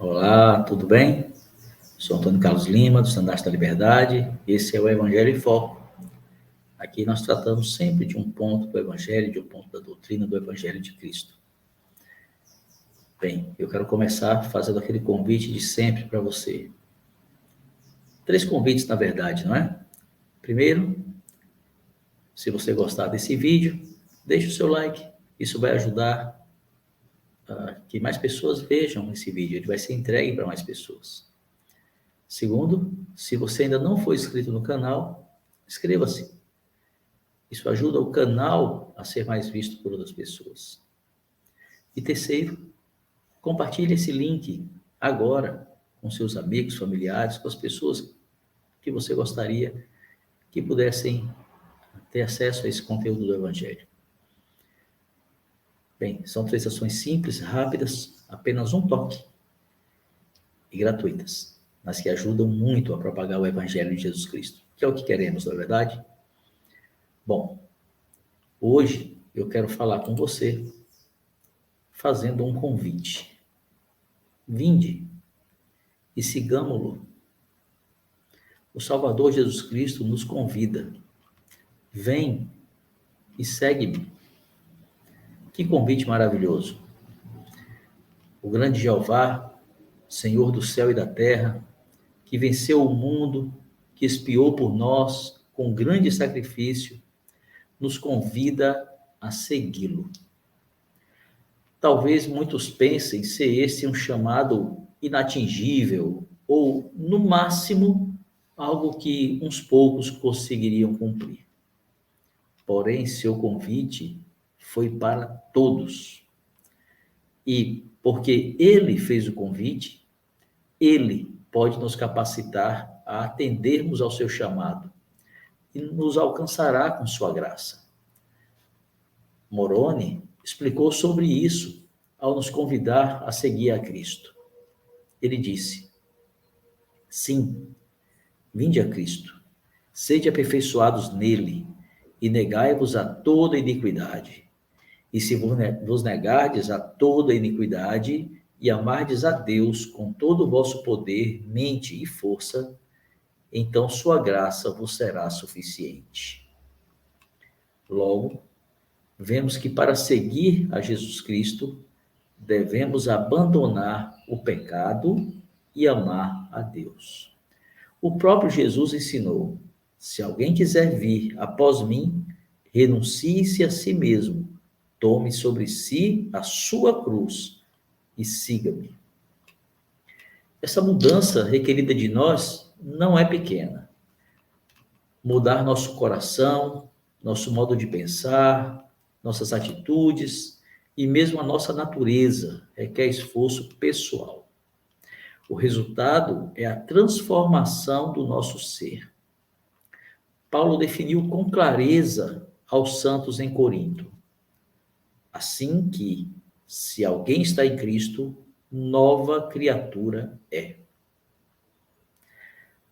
Olá, tudo bem? Sou Antônio Carlos Lima, do Estandarte da Liberdade. Esse é o Evangelho em Foco. Aqui nós tratamos sempre de um ponto do Evangelho, de um ponto da doutrina do Evangelho de Cristo. Bem, eu quero começar fazendo aquele convite de sempre para você. 3 convites, na verdade, não é? Primeiro, se você gostar desse vídeo, deixe o seu like. Isso vai ajudar a que mais pessoas vejam esse vídeo. Ele vai ser entregue para mais pessoas. Segundo, se você ainda não for inscrito no canal, inscreva-se. Isso ajuda o canal a ser mais visto por outras pessoas. E terceiro, compartilhe esse link agora com seus amigos, familiares, com as pessoas que você gostaria que pudessem ter acesso a esse conteúdo do Evangelho. Bem, são 3 ações simples, rápidas, apenas um toque e gratuitas, mas que ajudam muito a propagar o Evangelho de Jesus Cristo, que é o que queremos, não é verdade? Bom, hoje eu quero falar com você fazendo um convite. Vinde e sigamo-lo. O Salvador Jesus Cristo nos convida. Vem e segue-me. Que convite maravilhoso. O grande Jeová, Senhor do céu e da terra, que venceu o mundo, que expiou por nós com grande sacrifício, nos convida a segui-lo. Talvez muitos pensem ser esse um chamado inatingível ou, no máximo, algo que uns poucos conseguiriam cumprir. Porém, seu convite foi para todos. E porque ele fez o convite, ele pode nos capacitar a atendermos ao seu chamado e nos alcançará com sua graça. Moroni explicou sobre isso ao nos convidar a seguir a Cristo. Ele disse: sim, vinde a Cristo, sede aperfeiçoados nele, e negai-vos a toda iniquidade. E se vos negardes a toda iniquidade, e amardes a Deus com todo o vosso poder, mente e força, então sua graça vos será suficiente. Logo, vemos que para seguir a Jesus Cristo, devemos abandonar o pecado e amar a Deus. O próprio Jesus ensinou: se alguém quiser vir após mim, renuncie-se a si mesmo, tome sobre si a sua cruz e siga-me. Essa mudança requerida de nós não é pequena. Mudar nosso coração, nosso modo de pensar, nossas atitudes e mesmo a nossa natureza requer esforço pessoal. O resultado é a transformação do nosso ser. Paulo definiu com clareza aos santos em Corinto: assim que, se alguém está em Cristo, nova criatura é.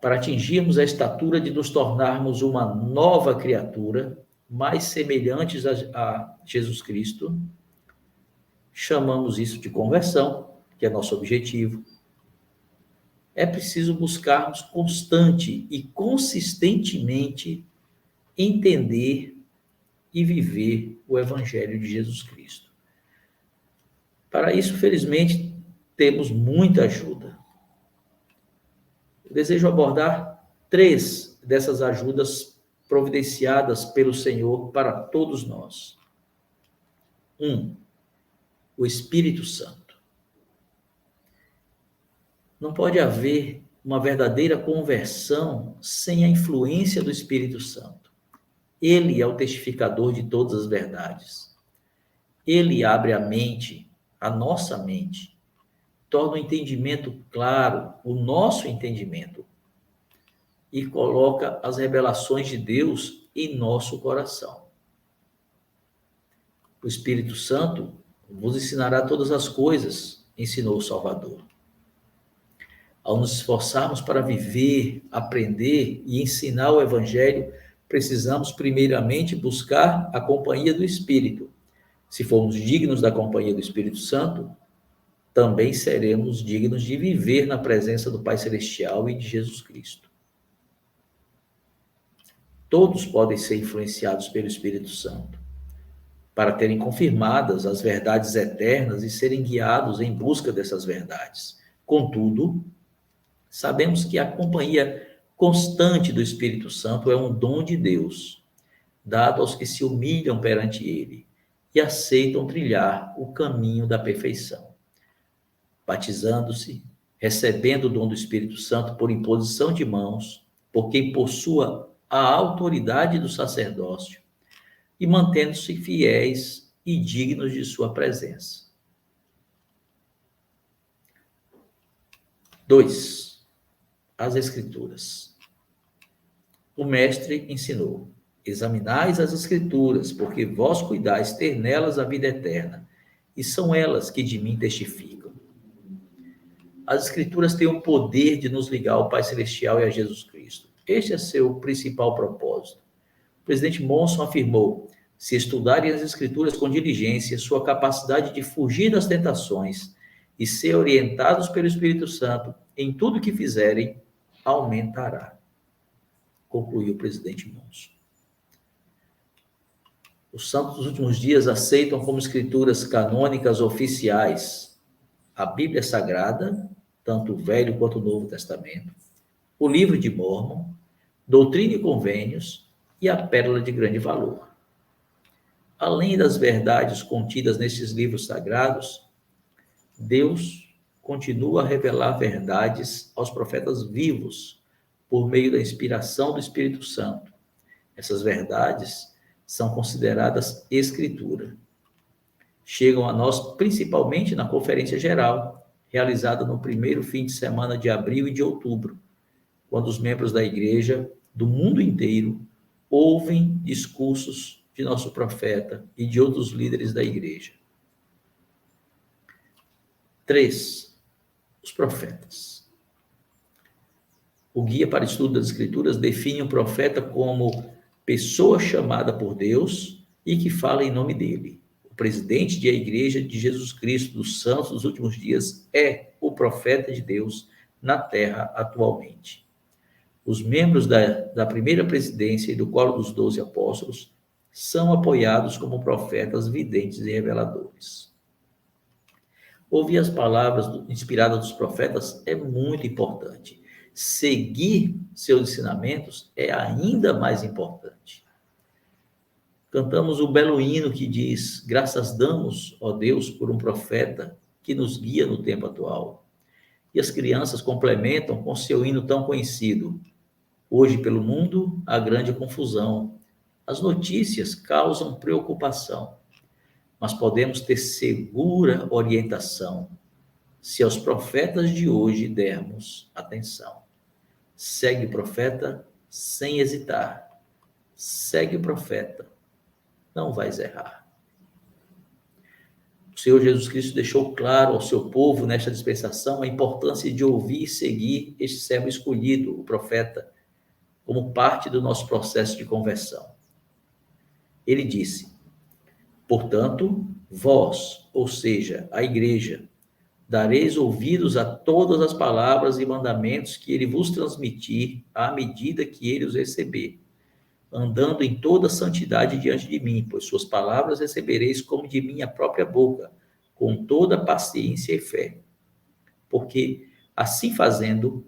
Para atingirmos a estatura de nos tornarmos uma nova criatura, mais semelhantes a Jesus Cristo, chamamos isso de conversão, que é nosso objetivo. É preciso buscarmos constante e consistentemente entender e viver o Evangelho de Jesus Cristo. Para isso, felizmente, temos muita ajuda. Eu desejo abordar 3 dessas ajudas providenciadas pelo Senhor para todos nós. 1. O Espírito Santo. Não pode haver uma verdadeira conversão sem a influência do Espírito Santo. Ele é o testificador de todas as verdades. Ele abre a mente, a nossa mente, torna o entendimento claro, o nosso entendimento, e coloca as revelações de Deus em nosso coração. O Espírito Santo vos ensinará todas as coisas, ensinou o Salvador. Ao nos esforçarmos para viver, aprender e ensinar o Evangelho, precisamos primeiramente buscar a companhia do Espírito. Se formos dignos da companhia do Espírito Santo, também seremos dignos de viver na presença do Pai Celestial e de Jesus Cristo. Todos podem ser influenciados pelo Espírito Santo, para terem confirmadas as verdades eternas e serem guiados em busca dessas verdades. Contudo, sabemos que a companhia constante do Espírito Santo é um dom de Deus, dado aos que se humilham perante Ele e aceitam trilhar o caminho da perfeição. Batizando-se, recebendo o dom do Espírito Santo por imposição de mãos, por quem possua a autoridade do sacerdócio, e mantendo-se fiéis e dignos de sua presença. 2. As Escrituras. O mestre ensinou: examinais as Escrituras, porque vós cuidais ter nelas a vida eterna, e são elas que de mim testificam. As Escrituras têm o poder de nos ligar ao Pai Celestial e a Jesus Cristo. Este é seu principal propósito. O presidente Monson afirmou: se estudarem as Escrituras com diligência, sua capacidade de fugir das tentações e ser orientados pelo Espírito Santo em tudo que fizerem aumentará, concluiu o presidente Monson. Os santos dos últimos dias aceitam como escrituras canônicas oficiais a Bíblia Sagrada, tanto o Velho quanto o Novo Testamento, o Livro de Mórmon, Doutrina e Convênios e a Pérola de Grande Valor. Além das verdades contidas nesses livros sagrados, Deus continua a revelar verdades aos profetas vivos por meio da inspiração do Espírito Santo. Essas verdades são consideradas Escritura. Chegam a nós principalmente na Conferência Geral, realizada no primeiro fim de semana de abril e de outubro, quando os membros da igreja do mundo inteiro ouvem discursos de nosso profeta e de outros líderes da igreja. 3. Os profetas. O Guia para o Estudo das Escrituras define um profeta como pessoa chamada por Deus e que fala em nome dele. O presidente da Igreja de Jesus Cristo dos Santos dos Últimos Dias é o profeta de Deus na terra atualmente. Os membros da primeira presidência e do coro dos 12 apóstolos são apoiados como profetas videntes e reveladores. Ouvir as palavras inspiradas dos profetas é muito importante. Seguir seus ensinamentos é ainda mais importante. Cantamos o belo hino que diz: graças damos, ó Deus, por um profeta que nos guia no tempo atual. E as crianças complementam com seu hino tão conhecido: hoje pelo mundo há grande confusão. As notícias causam preocupação, mas podemos ter segura orientação se aos profetas de hoje dermos atenção. Segue o profeta sem hesitar. Segue o profeta, não vais errar. O Senhor Jesus Cristo deixou claro ao seu povo nesta dispensação a importância de ouvir e seguir este servo escolhido, o profeta, como parte do nosso processo de conversão. Ele disse: portanto, vós, ou seja, a igreja, dareis ouvidos a todas as palavras e mandamentos que ele vos transmitir à medida que ele os receber, andando em toda santidade diante de mim, pois suas palavras recebereis como de minha própria boca, com toda paciência e fé. Porque, assim fazendo,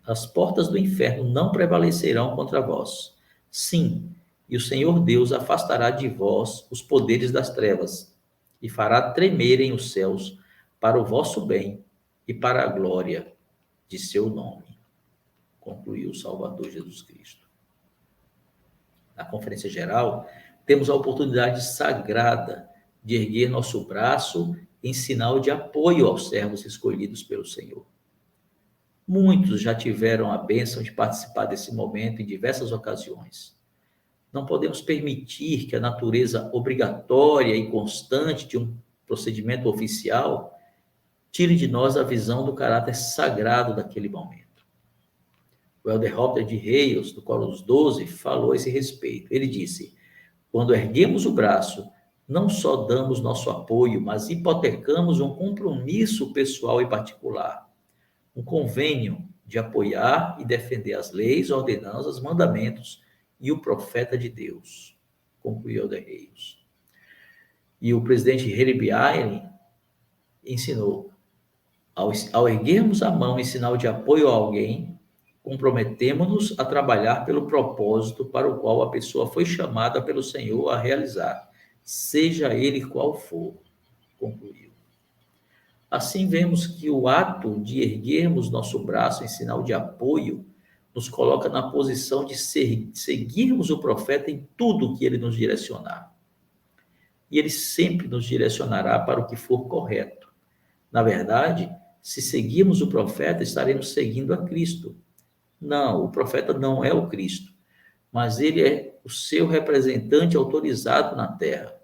as portas do inferno não prevalecerão contra vós. Sim, e o Senhor Deus afastará de vós os poderes das trevas, e fará tremerem os céus para o vosso bem e para a glória de seu nome, concluiu o Salvador Jesus Cristo. Na Conferência Geral, temos a oportunidade sagrada de erguer nosso braço em sinal de apoio aos servos escolhidos pelo Senhor. Muitos já tiveram a bênção de participar desse momento em diversas ocasiões. Não podemos permitir que a natureza obrigatória e constante de um procedimento oficial tire de nós a visão do caráter sagrado daquele momento. O Elder Robert de Hales, do Coro dos 12, falou a esse respeito. Ele disse: quando erguemos o braço, não só damos nosso apoio, mas hipotecamos um compromisso pessoal e particular, um convênio de apoiar e defender as leis, ordenanças, mandamentos e o profeta de Deus, concluiu Helder Reis. E o presidente Heribiaire ensinou, ao erguermos a mão em sinal de apoio a alguém, comprometemos-nos a trabalhar pelo propósito para o qual a pessoa foi chamada pelo Senhor a realizar, seja ele qual for, concluiu. Assim, vemos que o ato de erguermos nosso braço em sinal de apoio nos coloca na posição de seguirmos o profeta em tudo que ele nos direcionar. E ele sempre nos direcionará para o que for correto. Na verdade, se seguirmos o profeta, estaremos seguindo a Cristo. Não, o profeta não é o Cristo, mas ele é o seu representante autorizado na terra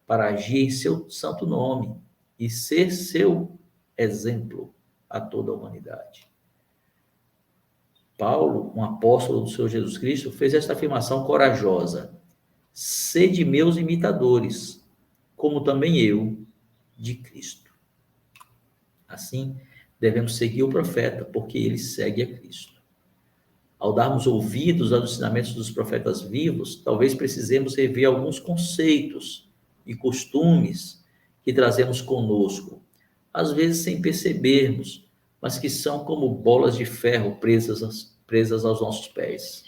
para agir em seu santo nome e ser seu exemplo a toda a humanidade. Paulo, um apóstolo do Senhor Jesus Cristo, fez esta afirmação corajosa: sede meus imitadores, como também eu de Cristo. Assim, devemos seguir o profeta, porque ele segue a Cristo. Ao darmos ouvidos aos ensinamentos dos profetas vivos, talvez precisemos rever alguns conceitos e costumes que trazemos conosco, às vezes sem percebermos, mas que são como bolas de ferro presas aos nossos pés,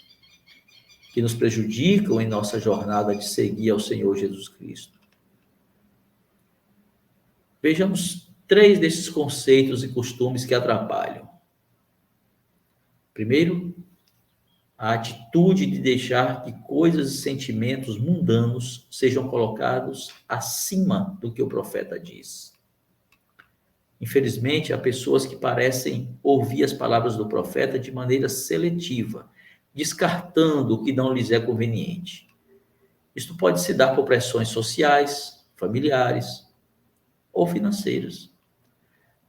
que nos prejudicam em nossa jornada de seguir ao Senhor Jesus Cristo. Vejamos 3 desses conceitos e costumes que atrapalham. Primeiro, a atitude de deixar que coisas e sentimentos mundanos sejam colocados acima do que o profeta diz. Infelizmente, há pessoas que parecem ouvir as palavras do profeta de maneira seletiva, descartando o que não lhes é conveniente. Isto pode se dar por pressões sociais, familiares ou financeiras.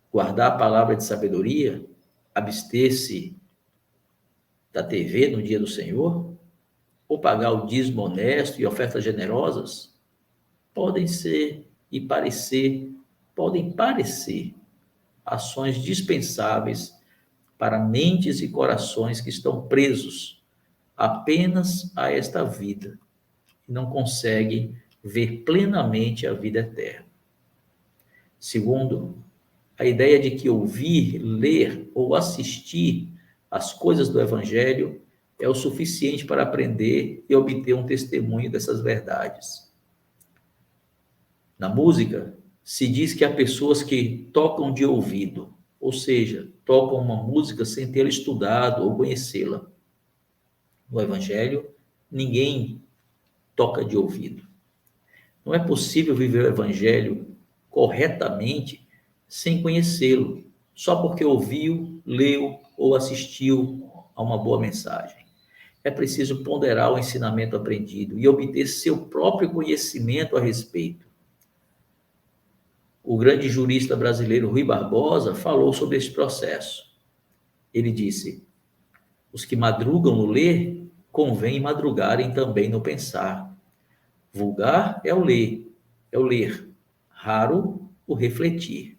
Guardar a palavra de sabedoria, abster-se da TV no dia do Senhor, ou pagar o dízimo honesto e ofertas generosas, podem parecer ações dispensáveis para mentes e corações que estão presos apenas a esta vida e não conseguem ver plenamente a vida eterna. Segundo, a ideia de que ouvir, ler ou assistir às coisas do Evangelho é o suficiente para aprender e obter um testemunho dessas verdades. Na música, se diz que há pessoas que tocam de ouvido, ou seja, tocam uma música sem ter estudado ou conhecê-la. No Evangelho, ninguém toca de ouvido. Não é possível viver o Evangelho corretamente sem conhecê-lo, só porque ouviu, leu ou assistiu a uma boa mensagem. É preciso ponderar o ensinamento aprendido e obter seu próprio conhecimento a respeito. O grande jurista brasileiro Rui Barbosa falou sobre esse processo. Ele disse: os que madrugam no ler, convém madrugarem também no pensar. Vulgar é o ler, raro o refletir.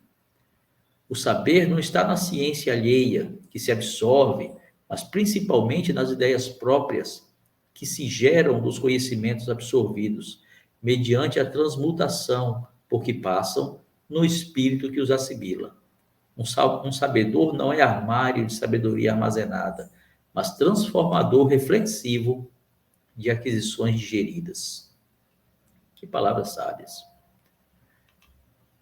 O saber não está na ciência alheia, que se absorve, mas principalmente nas ideias próprias, que se geram dos conhecimentos absorvidos, mediante a transmutação por que passam no espírito que os assimila. Um sabedor não é armário de sabedoria armazenada, mas transformador reflexivo de aquisições digeridas. Que palavras sábias.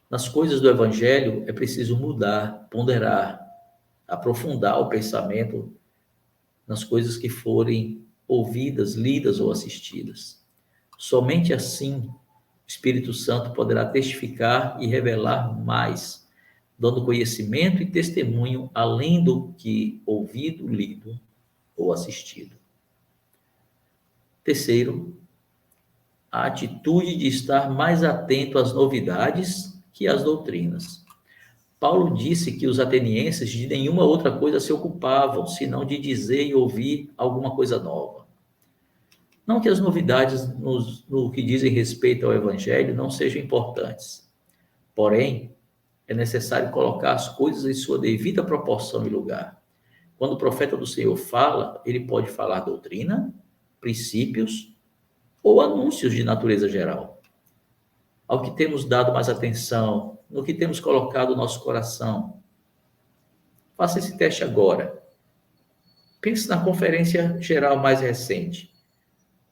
Nas coisas do Evangelho é preciso mudar, ponderar, aprofundar o pensamento nas coisas que forem ouvidas, lidas ou assistidas. Somente assim o Espírito Santo poderá testificar e revelar mais, dando conhecimento e testemunho além do que ouvido, lido ou assistido. Terceiro, a atitude de estar mais atento às novidades que às doutrinas. Paulo disse que os atenienses de nenhuma outra coisa se ocupavam, senão de dizer e ouvir alguma coisa nova. Não que as novidades no que dizem respeito ao Evangelho não sejam importantes, porém, é necessário colocar as coisas em sua devida proporção e lugar. Quando o profeta do Senhor fala, ele pode falar doutrina, princípios ou anúncios de natureza geral. Ao que temos dado mais atenção, no que temos colocado o nosso coração. Faça esse teste agora. Pense na conferência geral mais recente.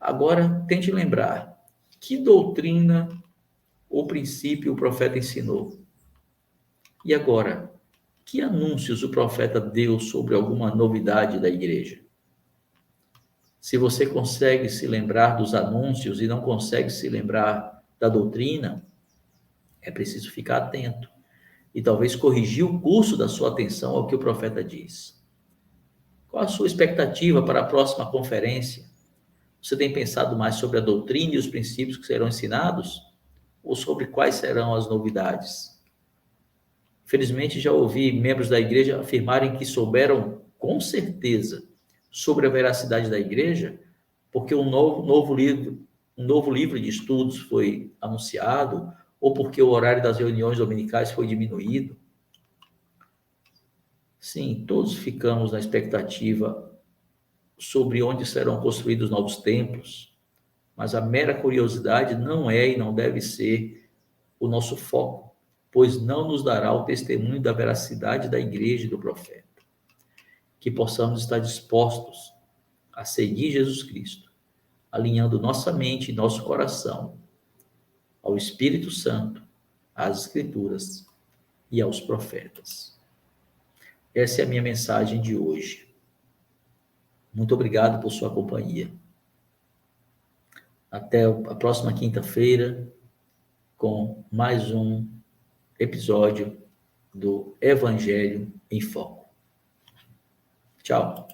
Agora, tente lembrar que doutrina ou princípio o profeta ensinou. E agora, que anúncios o profeta deu sobre alguma novidade da igreja? Se você consegue se lembrar dos anúncios e não consegue se lembrar da doutrina, é preciso ficar atento e talvez corrigir o curso da sua atenção ao que o profeta diz. Qual a sua expectativa para a próxima conferência? Você tem pensado mais sobre a doutrina e os princípios que serão ensinados? Ou sobre quais serão as novidades? Felizmente, já ouvi membros da igreja afirmarem que souberam com certeza sobre a veracidade da igreja, porque um novo livro de estudos foi anunciado, ou porque o horário das reuniões dominicais foi diminuído. Sim, todos ficamos na expectativa sobre onde serão construídos novos templos, mas a mera curiosidade não é e não deve ser o nosso foco, pois não nos dará o testemunho da veracidade da igreja e do profeta. Que possamos estar dispostos a seguir Jesus Cristo, alinhando nossa mente e nosso coração ao Espírito Santo, às Escrituras e aos profetas. Essa é a minha mensagem de hoje. Muito obrigado por sua companhia. Até a próxima quinta-feira com mais um episódio do Evangelho em Foco. Tchau.